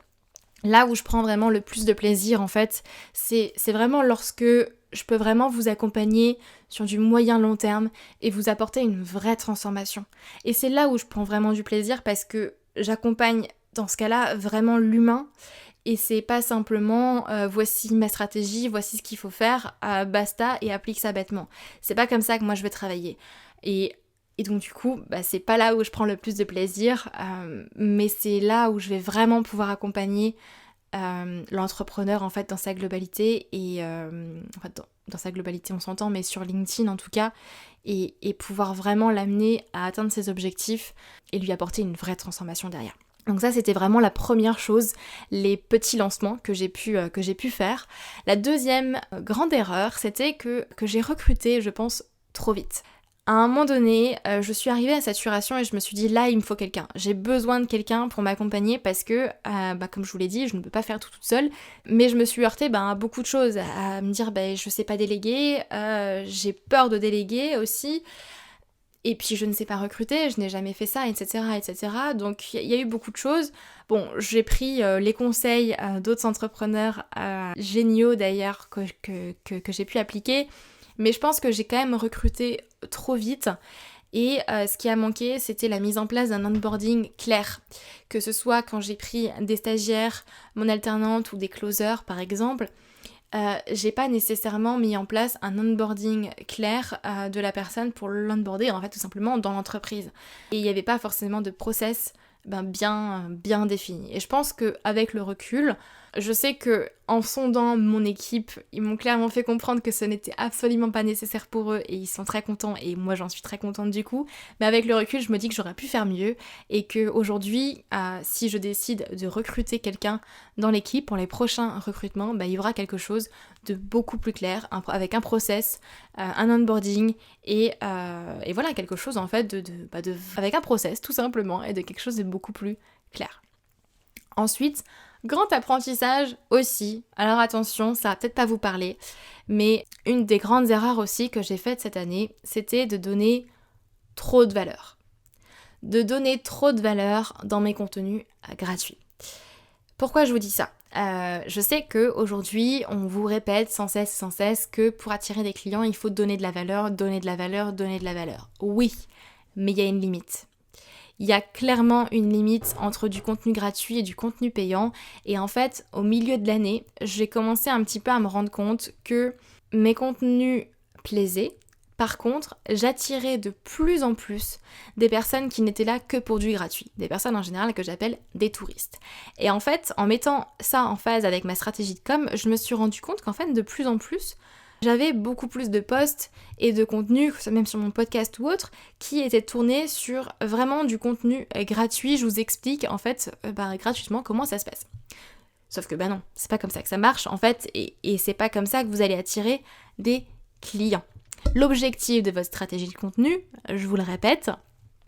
Là où je prends vraiment le plus de plaisir en fait, c'est vraiment lorsque je peux vraiment vous accompagner sur du moyen long terme et vous apporter une vraie transformation. Et c'est là où je prends vraiment du plaisir parce que j'accompagne dans ce cas-là vraiment l'humain. Et c'est pas simplement voici ma stratégie, voici ce qu'il faut faire, basta et applique ça bêtement. C'est pas comme ça que moi je vais travailler. Et donc du coup, c'est pas là où je prends le plus de plaisir, mais c'est là où je vais vraiment pouvoir accompagner l'entrepreneur en fait dans sa globalité et en fait dans sa globalité on s'entend, mais sur LinkedIn en tout cas, et pouvoir vraiment l'amener à atteindre ses objectifs et lui apporter une vraie transformation derrière. Donc ça c'était vraiment la première chose, les petits lancements que j'ai pu faire. La deuxième grande erreur, c'était que j'ai recruté, je pense, trop vite. À un moment donné, je suis arrivée à saturation et je me suis dit là il me faut quelqu'un. J'ai besoin de quelqu'un pour m'accompagner parce que, comme je vous l'ai dit, je ne peux pas faire tout toute seule. Mais je me suis heurtée à beaucoup de choses, à me dire je sais pas déléguer, j'ai peur de déléguer aussi. Et puis je ne sais pas recruter, je n'ai jamais fait ça, etc. etc. Donc il y a eu beaucoup de choses. Bon, j'ai pris les conseils d'autres entrepreneurs géniaux d'ailleurs que j'ai pu appliquer. Mais je pense que j'ai quand même recruté trop vite. Et ce qui a manqué, c'était la mise en place d'un onboarding clair. Que ce soit quand j'ai pris des stagiaires, mon alternante ou des closers par exemple, j'ai pas nécessairement mis en place un onboarding clair de la personne pour l'onboarder en fait tout simplement dans l'entreprise. Et il n'y avait pas forcément de process bien défini. Et je pense qu'avec le recul, je sais que en sondant mon équipe, ils m'ont clairement fait comprendre que ce n'était absolument pas nécessaire pour eux et ils sont très contents et moi j'en suis très contente du coup. Mais avec le recul, je me dis que j'aurais pu faire mieux et qu'aujourd'hui, si je décide de recruter quelqu'un dans l'équipe pour les prochains recrutements, il y aura quelque chose de beaucoup plus clair, avec un process, un onboarding et voilà quelque chose en fait avec un process tout simplement et de quelque chose de beaucoup plus clair. Ensuite, grand apprentissage aussi. Alors attention, ça va peut-être pas vous parler, mais une des grandes erreurs aussi que j'ai faites cette année, c'était de donner trop de valeur. De donner trop de valeur dans mes contenus gratuits. Pourquoi je vous dis ça ? Je sais qu'aujourd'hui, on vous répète sans cesse que pour attirer des clients, il faut donner de la valeur, donner de la valeur, donner de la valeur. Oui, mais il y a une limite. Il y a clairement une limite entre du contenu gratuit et du contenu payant. Et en fait, au milieu de l'année, j'ai commencé un petit peu à me rendre compte que mes contenus plaisaient. Par contre, j'attirais de plus en plus des personnes qui n'étaient là que pour du gratuit. Des personnes en général que j'appelle des touristes. Et en fait, en mettant ça en phase avec ma stratégie de com, je me suis rendu compte qu'en fait, de plus en plus, j'avais beaucoup plus de posts et de contenus, même sur mon podcast ou autre, qui étaient tournés sur vraiment du contenu gratuit. Je vous explique en fait gratuitement comment ça se passe. Sauf que non, c'est pas comme ça que ça marche en fait, et c'est pas comme ça que vous allez attirer des clients. L'objectif de votre stratégie de contenu, je vous le répète,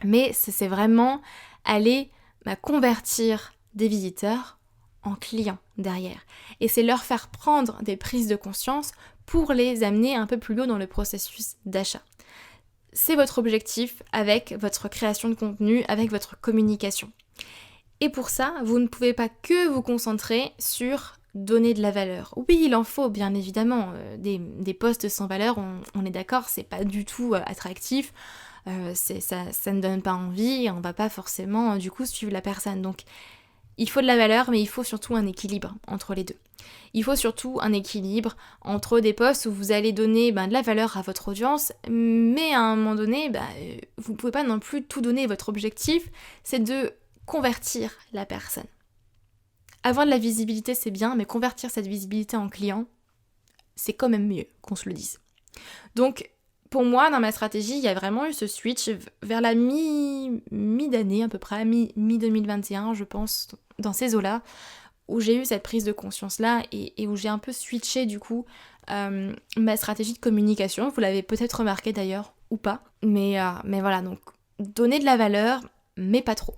mais c'est vraiment aller convertir des visiteurs en clients derrière. Et c'est leur faire prendre des prises de conscience pour les amener un peu plus haut dans le processus d'achat. C'est votre objectif avec votre création de contenu, avec votre communication. Et pour ça, vous ne pouvez pas que vous concentrer sur donner de la valeur. Oui, il en faut, bien évidemment. Des posts sans valeur, on est d'accord, c'est pas du tout attractif. Ça ne donne pas envie, on va pas forcément du coup suivre la personne. Donc, il faut de la valeur, mais il faut surtout un équilibre entre les deux. Il faut surtout un équilibre entre des posts où vous allez donner de la valeur à votre audience, mais à un moment donné, vous ne pouvez pas non plus tout donner. Votre objectif, c'est de convertir la personne. Avoir de la visibilité, c'est bien, mais convertir cette visibilité en client, c'est quand même mieux qu'on se le dise. Donc, pour moi, dans ma stratégie, il y a vraiment eu ce switch vers la mi-d'année à peu près, mi-2021, je pense, dans ces eaux-là, où j'ai eu cette prise de conscience-là et où j'ai un peu switché du coup ma stratégie de communication. Vous l'avez peut-être remarqué d'ailleurs, ou pas. Mais voilà, donc donner de la valeur, mais pas trop.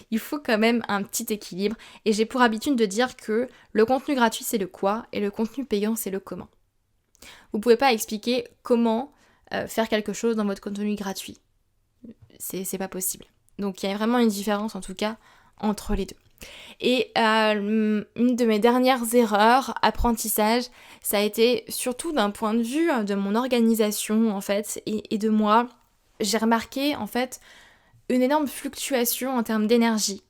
Il faut quand même un petit équilibre. Et j'ai pour habitude de dire que le contenu gratuit, c'est le quoi, et le contenu payant, c'est le comment. Vous pouvez pas expliquer comment faire quelque chose dans votre contenu gratuit. C'est pas possible. Donc il y a vraiment une différence en tout cas entre les deux. Et une de mes dernières erreurs, apprentissage, ça a été surtout d'un point de vue de mon organisation en fait et de moi. J'ai remarqué en fait une énorme fluctuation en termes d'énergie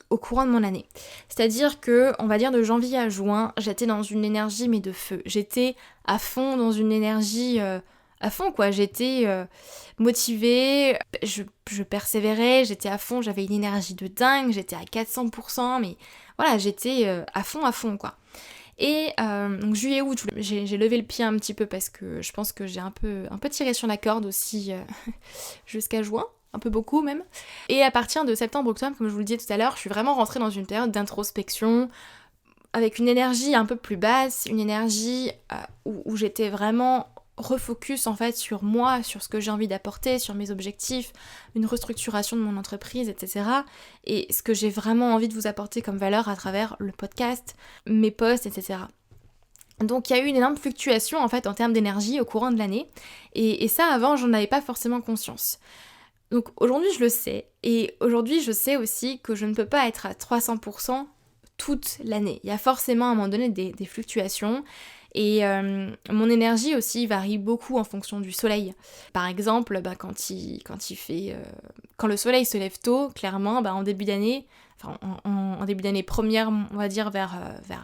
au courant de mon année. C'est-à-dire que, on va dire de janvier à juin, j'étais dans une énergie mais de feu. J'étais à fond dans une énergie à fond quoi, j'étais motivée, je persévérais, j'étais à fond, j'avais une énergie de dingue, j'étais à 400%, mais voilà, j'étais à fond quoi. Et donc juillet-août, j'ai levé le pied un petit peu parce que je pense que j'ai un peu tiré sur la corde aussi jusqu'à juin, un peu beaucoup même. Et à partir de septembre-octobre, comme je vous le disais tout à l'heure, je suis vraiment rentrée dans une période d'introspection, avec une énergie un peu plus basse, une énergie où j'étais vraiment refocus en fait sur moi, sur ce que j'ai envie d'apporter, sur mes objectifs, une restructuration de mon entreprise, etc. Et ce que j'ai vraiment envie de vous apporter comme valeur à travers le podcast, mes posts, etc. Donc il y a eu une énorme fluctuation en fait en termes d'énergie au courant de l'année et ça avant j'en avais pas forcément conscience. Donc aujourd'hui je le sais, et aujourd'hui je sais aussi que je ne peux pas être à 300% toute l'année. Il y a forcément à un moment donné des fluctuations, et mon énergie aussi varie beaucoup en fonction du soleil. Par exemple, quand le soleil se lève tôt, clairement, en début d'année, en début d'année première, on va dire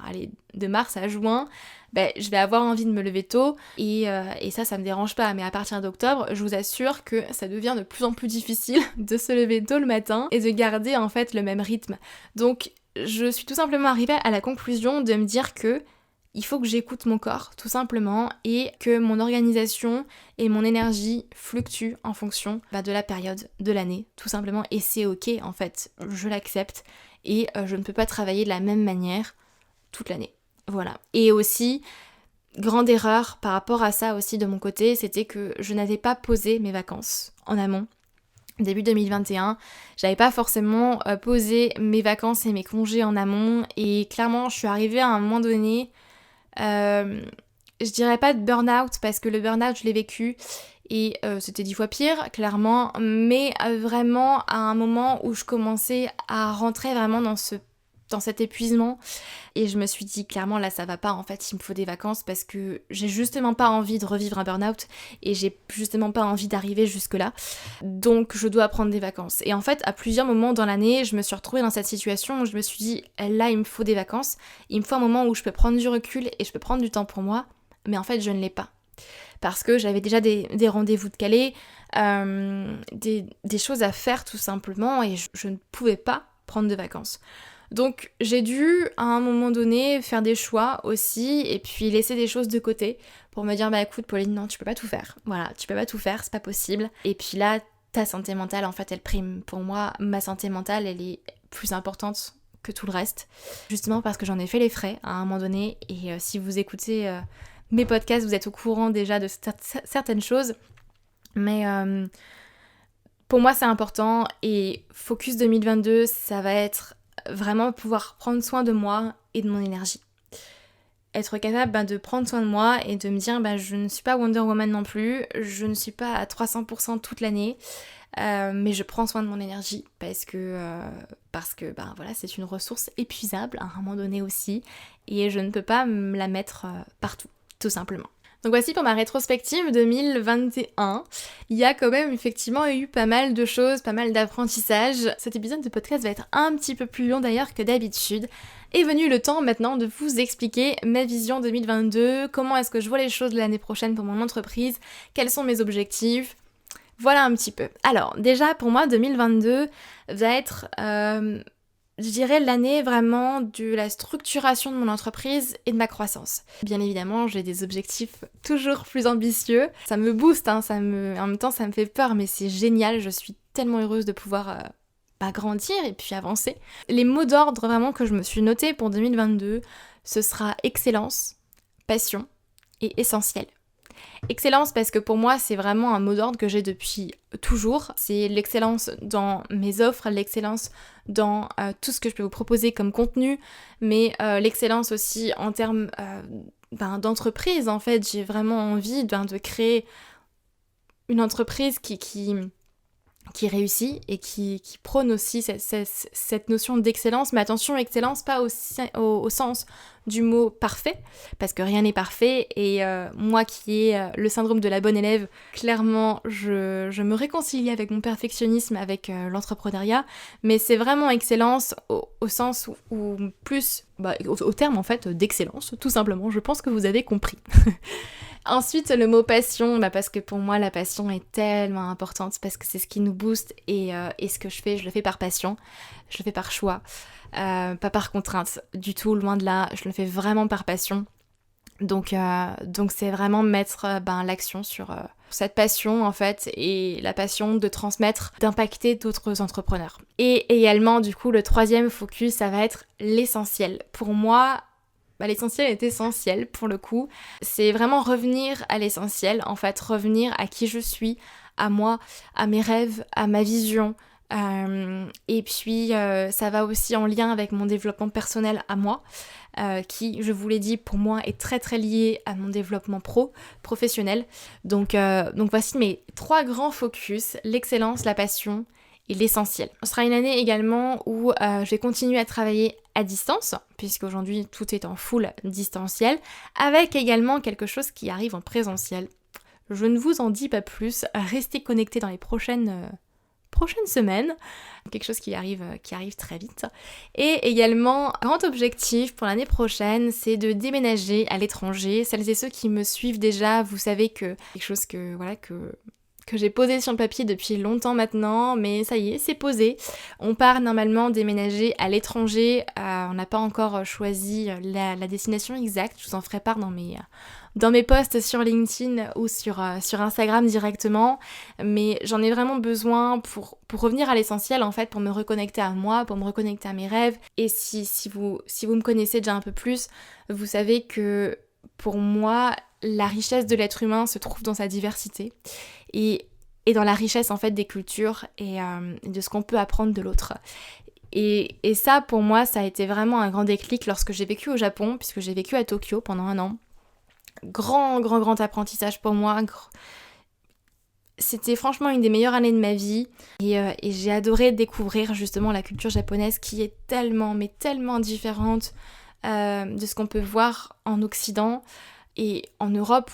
allez, de mars à juin, je vais avoir envie de me lever tôt, et ça me dérange pas. Mais à partir d'octobre, je vous assure que ça devient de plus en plus difficile de se lever tôt le matin et de garder en fait le même rythme. Donc je suis tout simplement arrivée à la conclusion de me dire que il faut que j'écoute mon corps, tout simplement, et que mon organisation et mon énergie fluctuent en fonction de la période de l'année, tout simplement. Et c'est ok, en fait, je l'accepte, et je ne peux pas travailler de la même manière toute l'année. Voilà. Et aussi, grande erreur par rapport à ça aussi de mon côté, c'était que je n'avais pas posé mes vacances en amont. Début 2021, j'avais pas forcément posé mes vacances et mes congés en amont, et clairement, je suis arrivée à un moment donné... je dirais pas de burn-out, parce que le burn-out je l'ai vécu et c'était 10 fois pire clairement, mais vraiment à un moment où je commençais à rentrer vraiment dans cet épuisement, et je me suis dit clairement là ça va pas, en fait il me faut des vacances, parce que j'ai justement pas envie de revivre un burn-out, et j'ai justement pas envie d'arriver jusque là, donc je dois prendre des vacances. Et en fait à plusieurs moments dans l'année je me suis retrouvée dans cette situation où je me suis dit là il me faut des vacances, il me faut un moment où je peux prendre du recul et je peux prendre du temps pour moi, mais en fait je ne l'ai pas, parce que j'avais déjà des rendez-vous de calés, des choses à faire tout simplement, et je ne pouvais pas prendre de vacances. Donc j'ai dû à un moment donné faire des choix aussi, et puis laisser des choses de côté pour me dire écoute Pauline, non tu peux pas tout faire, voilà, tu peux pas tout faire, c'est pas possible. Et puis là ta santé mentale en fait elle prime. Pour moi ma santé mentale elle est plus importante que tout le reste, justement parce que j'en ai fait les frais à un moment donné, et si vous écoutez mes podcasts vous êtes au courant déjà de certaines choses, mais pour moi c'est important, et Focus 2022 ça va être vraiment pouvoir prendre soin de moi et de mon énergie. Être capable de prendre soin de moi et de me dire je ne suis pas Wonder Woman non plus, je ne suis pas à 300% toute l'année, mais je prends soin de mon énergie parce que voilà, c'est une ressource épuisable à un moment donné aussi, et je ne peux pas me la mettre partout, tout simplement. Donc voici pour ma rétrospective 2021. Il y a quand même effectivement eu pas mal de choses, pas mal d'apprentissages. Cet épisode de podcast va être un petit peu plus long d'ailleurs que d'habitude. Est venu le temps maintenant de vous expliquer ma vision 2022, comment est-ce que je vois les choses l'année prochaine pour mon entreprise, quels sont mes objectifs. Voilà un petit peu. Alors déjà pour moi 2022 va être... je dirais l'année vraiment de la structuration de mon entreprise et de ma croissance. Bien évidemment, j'ai des objectifs toujours plus ambitieux. Ça me booste, en même temps ça me fait peur, mais c'est génial. Je suis tellement heureuse de pouvoir grandir et puis avancer. Les mots d'ordre vraiment que je me suis notés pour 2022, ce sera excellence, passion et essentiel. Excellence parce que pour moi c'est vraiment un mot d'ordre que j'ai depuis toujours. C'est l'excellence dans mes offres, l'excellence dans tout ce que je peux vous proposer comme contenu, mais l'excellence aussi en termes d'entreprise. En fait j'ai vraiment envie de créer une entreprise qui réussit et qui prône aussi cette notion d'excellence. Mais attention, excellence pas au sens du mot parfait, parce que rien n'est parfait, et moi qui ai le syndrome de la bonne élève, clairement je me réconcilie avec mon perfectionnisme, avec l'entrepreneuriat, mais c'est vraiment excellence au sens où plus, au terme en fait d'excellence, tout simplement, je pense que vous avez compris. Ensuite, le mot passion, parce que pour moi la passion est tellement importante, parce que c'est ce qui nous booste, et ce que je le fais par passion, je le fais par choix, pas par contrainte du tout, loin de là, je le fais vraiment par passion. Donc c'est vraiment mettre l'action sur cette passion en fait, et la passion de transmettre, d'impacter d'autres entrepreneurs. Et également du coup le troisième focus, ça va être l'essentiel. Pour moi, l'essentiel est essentiel pour le coup. C'est vraiment revenir à l'essentiel, en fait, revenir à qui je suis, à moi, à mes rêves, à ma vision, Et puis ça va aussi en lien avec mon développement personnel à moi, qui, je vous l'ai dit, pour moi est très très lié à mon développement professionnel. Donc voici mes 3 grands focus: l'excellence, la passion et l'essentiel. Ce sera une année également où je vais continuer à travailler à distance, puisqu'aujourd'hui tout est en full distanciel, avec également quelque chose qui arrive en présentiel. Je ne vous en dis pas plus, restez connectés dans les prochaines semaines, quelque chose qui arrive très vite. Et également, grand objectif pour l'année prochaine, c'est de déménager à l'étranger. Celles et ceux qui me suivent déjà, vous savez que quelque chose que j'ai posé sur le papier depuis longtemps maintenant, mais ça y est, c'est posé. On part normalement déménager à l'étranger. On n'a pas encore choisi la destination exacte. Je vous en ferai part dans mes posts sur LinkedIn ou sur Instagram directement. Mais j'en ai vraiment besoin pour revenir à l'essentiel, en fait, pour me reconnecter à moi, pour me reconnecter à mes rêves. Et si vous me connaissez déjà un peu plus, vous savez que pour moi, la richesse de l'être humain se trouve dans sa diversité et dans la richesse en fait des cultures et de ce qu'on peut apprendre de l'autre. Et ça, pour moi, ça a été vraiment un grand déclic lorsque j'ai vécu au Japon, puisque j'ai vécu à Tokyo pendant 1 an. Grand apprentissage pour moi. C'était franchement une des meilleures années de ma vie et j'ai adoré découvrir justement la culture japonaise qui est tellement différente de ce qu'on peut voir en Occident et en Europe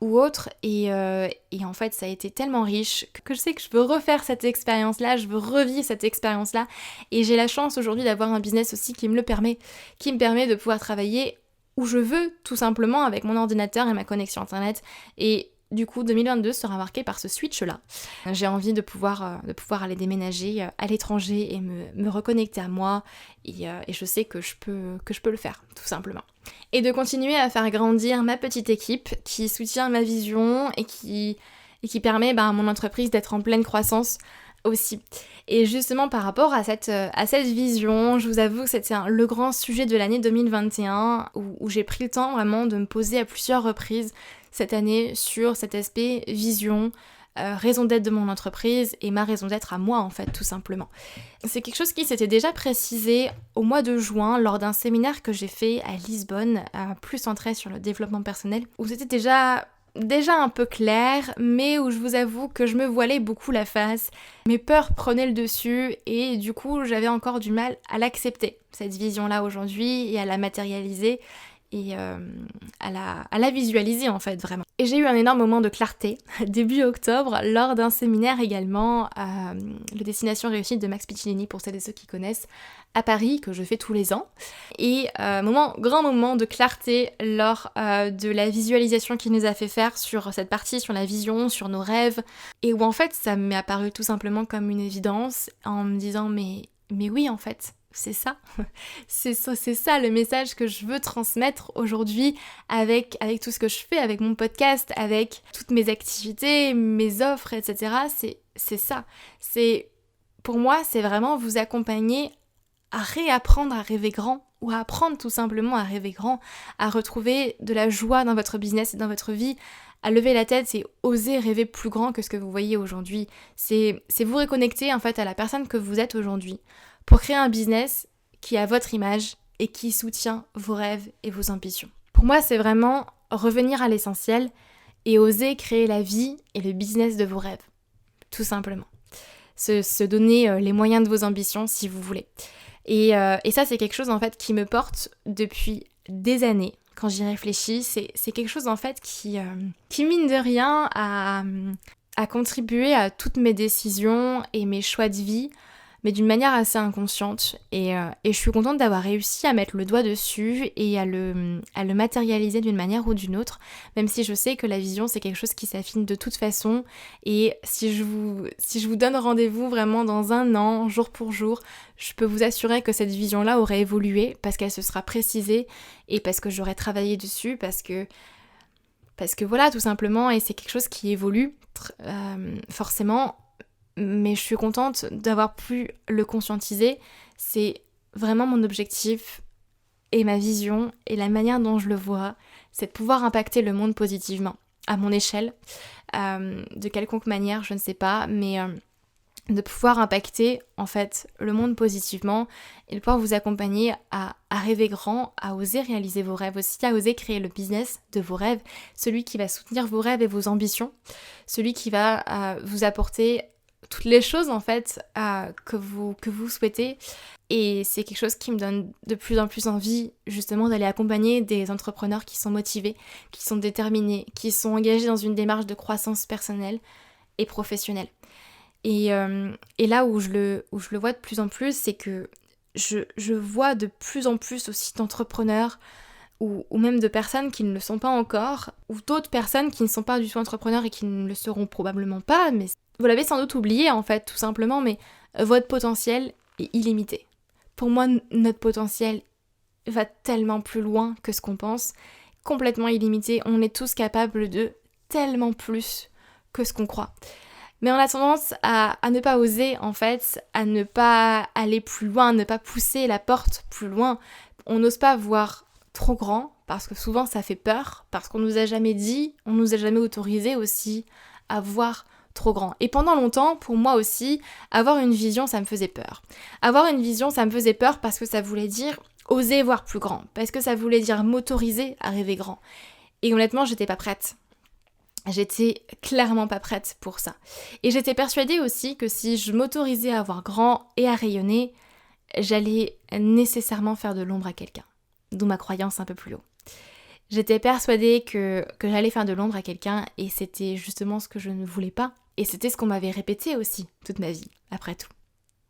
ou autre, et en fait ça a été tellement riche que je sais que je veux refaire cette expérience-là, je veux revivre cette expérience-là, et j'ai la chance aujourd'hui d'avoir un business aussi qui me permet de pouvoir travailler où je veux, tout simplement avec mon ordinateur et ma connexion internet. Et du coup 2022 sera marqué par ce switch-là. J'ai envie de pouvoir aller déménager à l'étranger et me reconnecter à moi, et je sais que je peux le faire, tout simplement. Et de continuer à faire grandir ma petite équipe qui soutient ma vision et qui permet à mon entreprise d'être en pleine croissance aussi. Et justement par rapport à cette vision, je vous avoue que c'était le grand sujet de l'année 2021 où j'ai pris le temps vraiment de me poser à plusieurs reprises cette année sur cet aspect vision, raison d'être de mon entreprise et ma raison d'être à moi en fait, tout simplement. C'est quelque chose qui s'était déjà précisé au mois de juin lors d'un séminaire que j'ai fait à Lisbonne, plus centré sur le développement personnel, où c'était déjà un peu clair, mais où je vous avoue que je me voilais beaucoup la face. Mes peurs prenaient le dessus et du coup j'avais encore du mal à l'accepter, cette vision-là aujourd'hui, et à la matérialiser et à la visualiser en fait, vraiment. Et j'ai eu un énorme moment de clarté début octobre lors d'un séminaire également, le Destination Réussite de Max Piccinini, pour celles et ceux qui connaissent, à Paris, que je fais tous les ans. Et grand moment de clarté lors de la visualisation qu'il nous a fait faire sur cette partie, sur la vision, sur nos rêves, et où en fait ça m'est apparu tout simplement comme une évidence, en me disant mais oui en fait, c'est ça. c'est ça le message que je veux transmettre aujourd'hui avec tout ce que je fais, avec mon podcast, avec toutes mes activités, mes offres, etc. C'est ça. Pour moi, c'est vraiment vous accompagner à réapprendre à rêver grand, ou à apprendre tout simplement à rêver grand, à retrouver de la joie dans votre business et dans votre vie, à lever la tête et oser rêver plus grand que ce que vous voyez aujourd'hui. C'est vous reconnecter en fait à la personne que vous êtes aujourd'hui, pour créer un business qui a votre image et qui soutient vos rêves et vos ambitions. Pour moi, c'est vraiment revenir à l'essentiel et oser créer la vie et le business de vos rêves, tout simplement. Se donner les moyens de vos ambitions si vous voulez. Et ça, c'est quelque chose en fait qui me porte depuis des années. Quand j'y réfléchis, c'est quelque chose en fait qui mine de rien a contribué à toutes mes décisions et mes choix de vie, mais d'une manière assez inconsciente, et je suis contente d'avoir réussi à mettre le doigt dessus et à le matérialiser d'une manière ou d'une autre, même si je sais que la vision c'est quelque chose qui s'affine de toute façon, et si je vous donne rendez-vous vraiment dans 1 an, jour pour jour, je peux vous assurer que cette vision-là aurait évolué, parce qu'elle se sera précisée, et parce que j'aurais travaillé dessus, parce que voilà, tout simplement, et c'est quelque chose qui évolue forcément. Mais je suis contente d'avoir pu le conscientiser. C'est vraiment mon objectif et ma vision et la manière dont je le vois, c'est de pouvoir impacter le monde positivement, à mon échelle, de quelconque manière, je ne sais pas, mais de pouvoir impacter en fait le monde positivement et de pouvoir vous accompagner à rêver grand, à oser réaliser vos rêves aussi, à oser créer le business de vos rêves, celui qui va soutenir vos rêves et vos ambitions, celui qui va vous apporter toutes les choses en fait que vous souhaitez. Et c'est quelque chose qui me donne de plus en plus envie justement d'aller accompagner des entrepreneurs qui sont motivés, qui sont déterminés, qui sont engagés dans une démarche de croissance personnelle et professionnelle. Et là où je le vois de plus en plus, c'est que je vois de plus en plus aussi d'entrepreneurs ou même de personnes qui ne le sont pas encore, ou d'autres personnes qui ne sont pas du tout entrepreneurs et qui ne le seront probablement pas, mais vous l'avez sans doute oublié en fait, tout simplement, mais votre potentiel est illimité. Pour moi, notre potentiel va tellement plus loin que ce qu'on pense, complètement illimité. On est tous capables de tellement plus que ce qu'on croit. Mais on a tendance à ne pas oser en fait, à ne pas aller plus loin, à ne pas pousser la porte plus loin. On n'ose pas voir trop grand parce que souvent ça fait peur, parce qu'on nous a jamais dit, on nous a jamais autorisé aussi à voir trop grand. Et pendant longtemps, pour moi aussi, avoir une vision, ça me faisait peur. Avoir une vision, ça me faisait peur parce que ça voulait dire oser voir plus grand, parce que ça voulait dire m'autoriser à rêver grand. Et honnêtement, j'étais pas prête. J'étais clairement pas prête pour ça. Et j'étais persuadée aussi que si je m'autorisais à voir grand et à rayonner, j'allais nécessairement faire de l'ombre à quelqu'un. D'où ma croyance un peu plus haut. J'étais persuadée que j'allais faire de l'ombre à quelqu'un et c'était justement ce que je ne voulais pas. Et c'était ce qu'on m'avait répété aussi toute ma vie, après tout.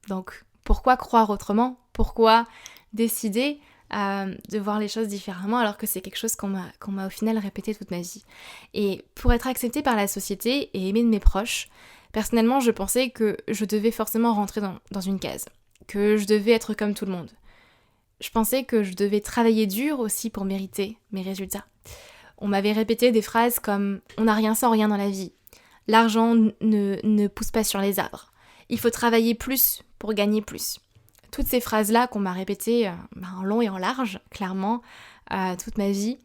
Donc pourquoi croire autrement ? Pourquoi décider de voir les choses différemment alors que c'est quelque chose qu'on m'a au final répété toute ma vie. Et pour être acceptée par la société et aimée de mes proches, personnellement je pensais que je devais forcément rentrer dans une case, que je devais être comme tout le monde. Je pensais que je devais travailler dur aussi pour mériter mes résultats. On m'avait répété des phrases comme « on n'a rien sans rien dans la vie »,« l'argent ne pousse pas sur les arbres »,« il faut travailler plus pour gagner plus ». Toutes ces phrases-là qu'on m'a répétées en long et en large, clairement, toute ma vie,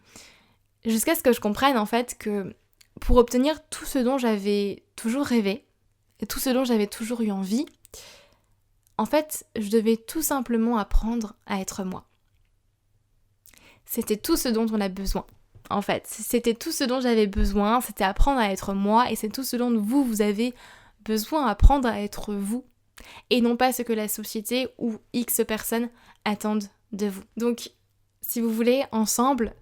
jusqu'à ce que je comprenne en fait que pour obtenir tout ce dont j'avais toujours rêvé, et tout ce dont j'avais toujours eu envie, en fait, je devais tout simplement apprendre à être moi. C'était tout ce dont on a besoin, en fait. C'était tout ce dont j'avais besoin, c'était apprendre à être moi, et c'est tout ce dont vous avez besoin, apprendre à être vous. Et non pas ce que la société ou X personnes attendent de vous. Donc, si vous voulez, ensemble,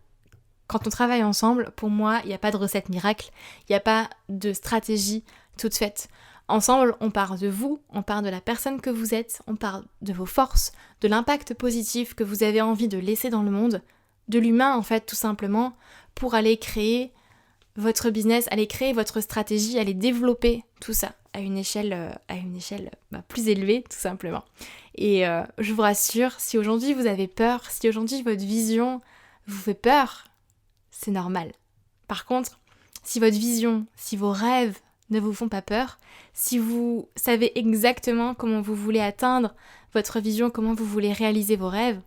quand on travaille ensemble, pour moi, il n'y a pas de recette miracle, il n'y a pas de stratégie toute faite. Ensemble, on part de vous, on part de la personne que vous êtes, on part de vos forces, de l'impact positif que vous avez envie de laisser dans le monde, de l'humain en fait, tout simplement, pour aller créer votre business, aller créer votre stratégie, aller développer tout ça à une échelle plus élevée, tout simplement. Et je vous rassure, si aujourd'hui vous avez peur, si aujourd'hui votre vision vous fait peur, c'est normal. Par contre, si votre vision, si vos rêves ne vous font pas peur, si vous savez exactement comment vous voulez atteindre votre vision, comment vous voulez réaliser vos rêves,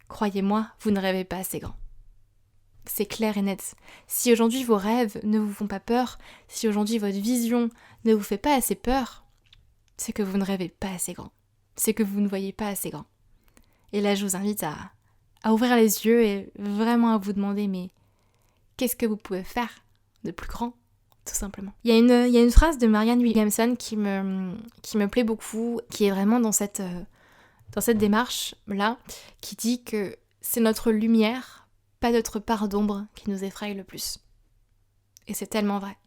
croyez-moi, vous ne rêvez pas assez grand. C'est clair et net. Si aujourd'hui vos rêves ne vous font pas peur, si aujourd'hui votre vision ne vous fait pas assez peur, c'est que vous ne rêvez pas assez grand. C'est que vous ne voyez pas assez grand. Et là, je vous invite à ouvrir les yeux et vraiment à vous demander, mais qu'est-ce que vous pouvez faire de plus grand, tout simplement. Il y a une phrase de Marianne Williamson qui me plaît beaucoup, qui est vraiment dans cette démarche-là, qui dit que c'est notre lumière, pas notre part d'ombre qui nous effraie le plus. Et c'est tellement vrai.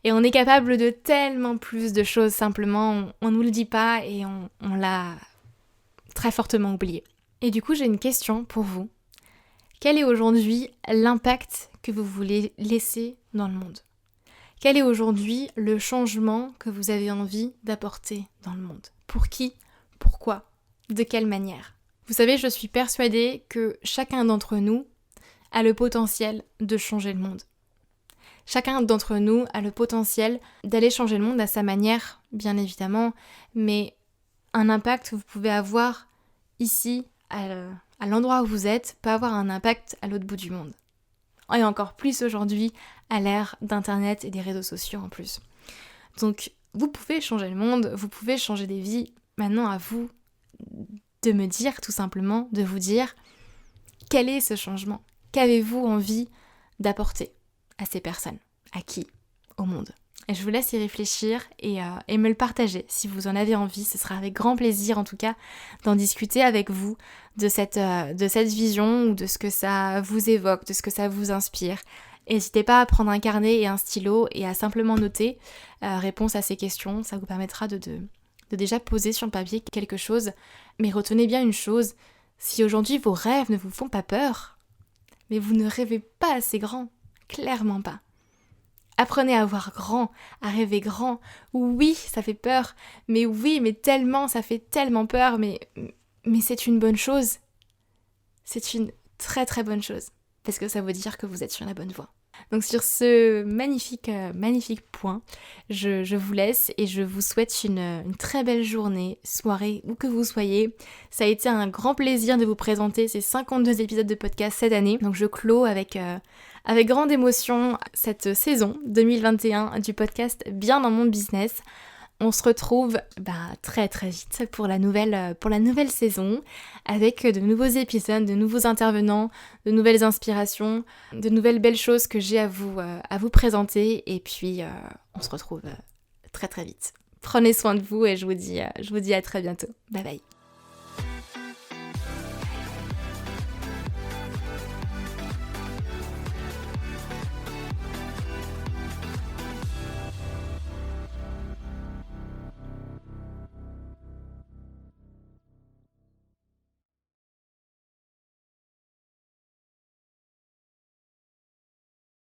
Et on est capable de tellement plus de choses, simplement, on nous le dit pas et on l'a très fortement oublié. Et du coup, j'ai une question pour vous. Quel est aujourd'hui l'impact que vous voulez laisser dans le monde ? Quel est aujourd'hui le changement que vous avez envie d'apporter dans le monde ? Pour qui ? Pourquoi ? De quelle manière ? Vous savez, je suis persuadée que chacun d'entre nous a le potentiel de changer le monde. Chacun d'entre nous a le potentiel d'aller changer le monde à sa manière, bien évidemment, mais un impact que vous pouvez avoir ici, à l'endroit où vous êtes, peut avoir un impact à l'autre bout du monde. Et encore plus aujourd'hui, à l'ère d'Internet et des réseaux sociaux en plus. Donc, vous pouvez changer le monde, vous pouvez changer des vies. Maintenant, à vous de me dire, tout simplement, de vous dire quel est ce changement ? Qu'avez-vous envie d'apporter à ces personnes ? À qui ? Au monde. Et je vous laisse y réfléchir et me le partager. Si vous en avez envie, ce sera avec grand plaisir en tout cas d'en discuter avec vous de cette vision ou de ce que ça vous évoque, de ce que ça vous inspire. N'hésitez pas à prendre un carnet et un stylo et à simplement noter réponse à ces questions. Ça vous permettra de déjà poser sur le papier quelque chose. Mais retenez bien une chose, si aujourd'hui vos rêves ne vous font pas peur, mais vous ne rêvez pas assez grand, clairement pas. Apprenez à voir grand, à rêver grand. Oui, ça fait peur, mais oui, mais tellement, ça fait tellement peur, mais c'est une bonne chose. C'est une très très bonne chose, parce que ça veut dire que vous êtes sur la bonne voie. Donc sur ce magnifique point, je vous laisse et je vous souhaite une très belle journée, soirée, où que vous soyez. Ça a été un grand plaisir de vous présenter ces 52 épisodes de podcast cette année. Donc je clôt avec grande émotion cette saison 2021 du podcast Bien dans mon business. On se retrouve très très vite pour la nouvelle saison avec de nouveaux épisodes, de nouveaux intervenants, de nouvelles inspirations, de nouvelles belles choses que j'ai à vous présenter et puis on se retrouve très très vite. Prenez soin de vous et je vous dis à très bientôt. Bye bye.